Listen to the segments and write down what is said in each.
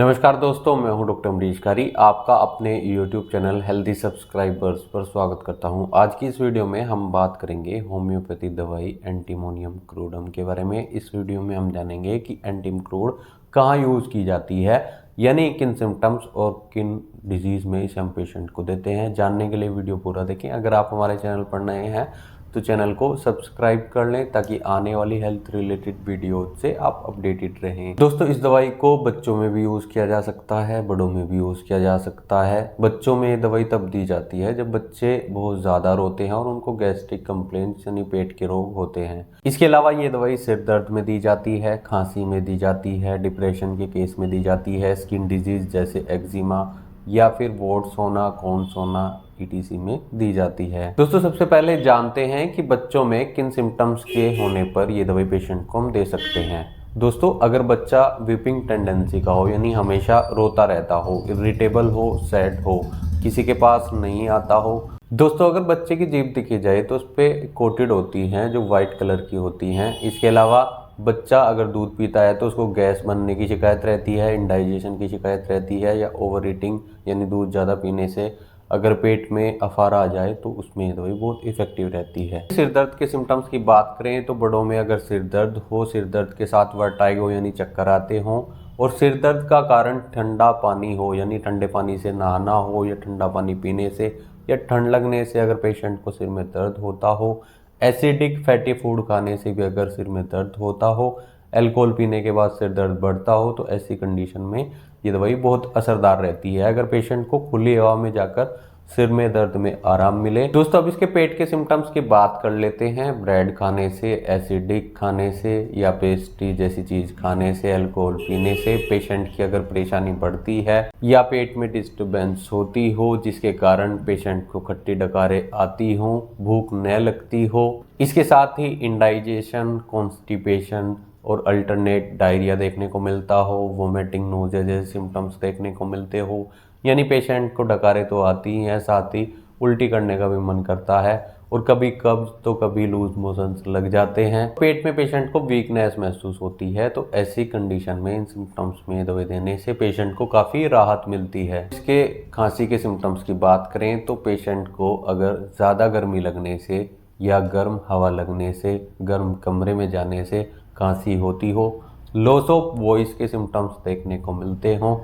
नमस्कार दोस्तों, मैं हूं डॉक्टर अमरीश कारी। आपका अपने YouTube चैनल हेल्दी सब्सक्राइबर्स पर स्वागत करता हूं। आज की इस वीडियो में हम बात करेंगे होम्योपैथी दवाई एंटीमोनियम क्रूडम के बारे में। इस वीडियो में हम जानेंगे कि एंटीम क्रूड कहाँ यूज़ की जाती है, यानी किन सिम्टम्स और किन डिजीज़ में इसे हम पेशेंट को देते हैं। जानने के लिए वीडियो पूरा देखें। अगर आप हमारे चैनल पर नए हैं तो चैनल को सब्सक्राइब कर लें ताकि आने वाली हेल्थ रिलेटेड वीडियो से आप अपडेटेड रहें। दोस्तों, इस दवाई को बच्चों में भी यूज़ किया जा सकता है, बड़ों में भी यूज़ किया जा सकता है। बच्चों में ये दवाई तब दी जाती है जब बच्चे बहुत ज़्यादा रोते हैं और उनको गैस्ट्रिक कंप्लेंट्स यानी पेट के रोग होते हैं। इसके अलावा ये दवाई सिर दर्द में दी जाती है, खांसी में दी जाती है, डिप्रेशन के केस में दी जाती है, स्किन डिजीज जैसे एक्जिमा या फिर वॉट्स होना, कॉन्स होना ETC में दी जाती है। दोस्तों, सबसे पहले जानते हैं कि बच्चों में किन सिम्टम्स के होने पर ये दवाई पेशेंट को हम दे सकते हैं। दोस्तों, अगर बच्चा वीपिंग टेंडेंसी का हो यानी हमेशा रोता रहता हो, इरिटेबल हो, सैड हो, किसी के पास नहीं आता हो। दोस्तों, अगर बच्चे की जीभ दिखी जाए तो उस पर कोटेड होती हैं जो वाइट कलर की होती हैं। इसके अलावा बच्चा अगर दूध पीता है तो उसको गैस बनने की शिकायत रहती है, इंडाइजेशन की शिकायत रहती है, या ओवर ईटिंग यानी दूध ज़्यादा पीने से अगर पेट में अफारा आ जाए तो उसमें ये दवाई बहुत इफेक्टिव रहती है। सिर दर्द के सिम्टम्स की बात करें तो बड़ों में अगर सिर दर्द हो, सिर दर्द के साथ वर्टाइगो यानी चक्कर आते हों, और सिर दर्द का कारण ठंडा पानी हो यानी ठंडे पानी से नहाना हो, या ठंडा पानी पीने से, या ठंड लगने से अगर पेशेंट को सिर में दर्द होता हो, एसिडिक फैटी फूड खाने से भी अगर सिर में दर्द होता हो, अल्कोहल पीने के बाद सिर दर्द बढ़ता हो, तो ऐसी कंडीशन में ये दवाई बहुत असरदार रहती है अगर पेशेंट को खुली हवा में जाकर सिर में दर्द में आराम मिले। दोस्तों, अब इसके पेट के सिम्टम्स की बात कर लेते हैं। ब्रेड खाने से, एसिडिक खाने से, या पेस्ट्री जैसी चीज खाने से, अल्कोहल पीने से पेशेंट की अगर परेशानी बढ़ती है, या पेट में डिस्टर्बेंस होती हो जिसके कारण पेशेंट को खट्टी डकारें आती हो, भूख न लगती हो, इसके साथ ही इंडाइजेशन, कॉन्स्टिपेशन और अल्टरनेट डायरिया देखने को मिलता हो, वोमिटिंग, नोज़िया जैसे सिम्टम्स देखने को मिलते हो, यानी पेशेंट को डकारें तो आती ही हैं, साथ ही उल्टी करने का भी मन करता है, और कभी कब्ज तो कभी लूज मोशंस लग जाते हैं, पेट में पेशेंट को वीकनेस महसूस होती है। तो ऐसी कंडीशन में इन सिम्टम्स में दवाई देने से पेशेंट को काफ़ी राहत मिलती है। इसके खांसी के सिम्टम्स की बात करें तो पेशेंट को अगर ज़्यादा गर्मी लगने से या गर्म हवा लगने से, गर्म कमरे में जाने से खांसी होती हो, लॉस ऑफ वॉइस के सिम्टम्स देखने को मिलते हों,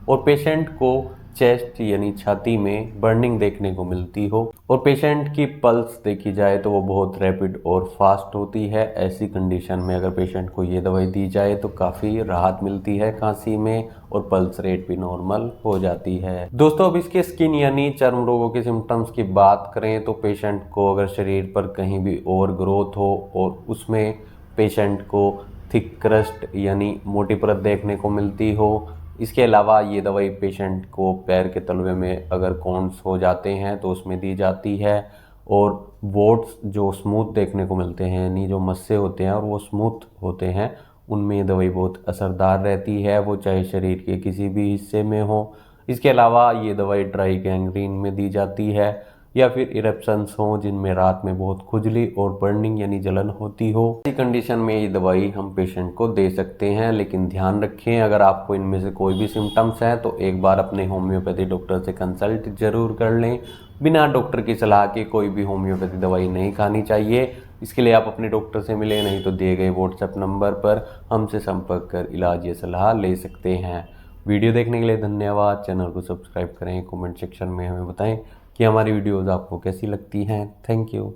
और पेशेंट को चेस्ट यानी छाती में बर्निंग देखने को मिलती हो, और पेशेंट की पल्स देखी जाए तो वो बहुत रैपिड और फास्ट होती है। ऐसी कंडीशन में अगर पेशेंट को ये दवाई दी जाए तो काफ़ी राहत मिलती है खांसी में, और पल्स रेट भी नॉर्मल हो जाती है। दोस्तों, अब इसके स्किन यानी चर्म रोगों के सिम्टम्स की बात करें तो पेशेंट को अगर शरीर पर कहीं भी ओवर ग्रोथ हो और उसमें पेशेंट को थिक क्रस्ट यानी मोटी परत देखने को मिलती हो, इसके अलावा ये दवाई पेशेंट को पैर के तलवे में अगर कॉन्स हो जाते हैं तो उसमें दी जाती है, और वोट्स जो स्मूथ देखने को मिलते हैं यानी जो मस्से होते हैं और वो स्मूथ होते हैं, उनमें ये दवाई बहुत असरदार रहती है, वो चाहे शरीर के किसी भी हिस्से में हो। इसके अलावा ये दवाई ड्राई गैंग्रीन में दी जाती है, या फिर इरप्शंस हो जिनमें रात में बहुत खुजली और बर्निंग यानी जलन होती हो। ऐसी कंडीशन में ये दवाई हम पेशेंट को दे सकते हैं, लेकिन ध्यान रखें अगर आपको इनमें से कोई भी सिम्टम्स हैं तो एक बार अपने होम्योपैथी डॉक्टर से कंसल्ट जरूर कर लें। बिना डॉक्टर की सलाह के कोई भी होम्योपैथी दवाई नहीं खानी चाहिए। इसके लिए आप अपने डॉक्टर से मिलें, नहीं तो दिए गए व्हाट्सएप नंबर पर हमसे संपर्क कर इलाज या सलाह ले सकते हैं। वीडियो देखने के लिए धन्यवाद। चैनल को सब्सक्राइब करें, कमेंट सेक्शन में हमें बताएं कि हमारी वीडियोस आपको कैसी लगती हैं। Thank you.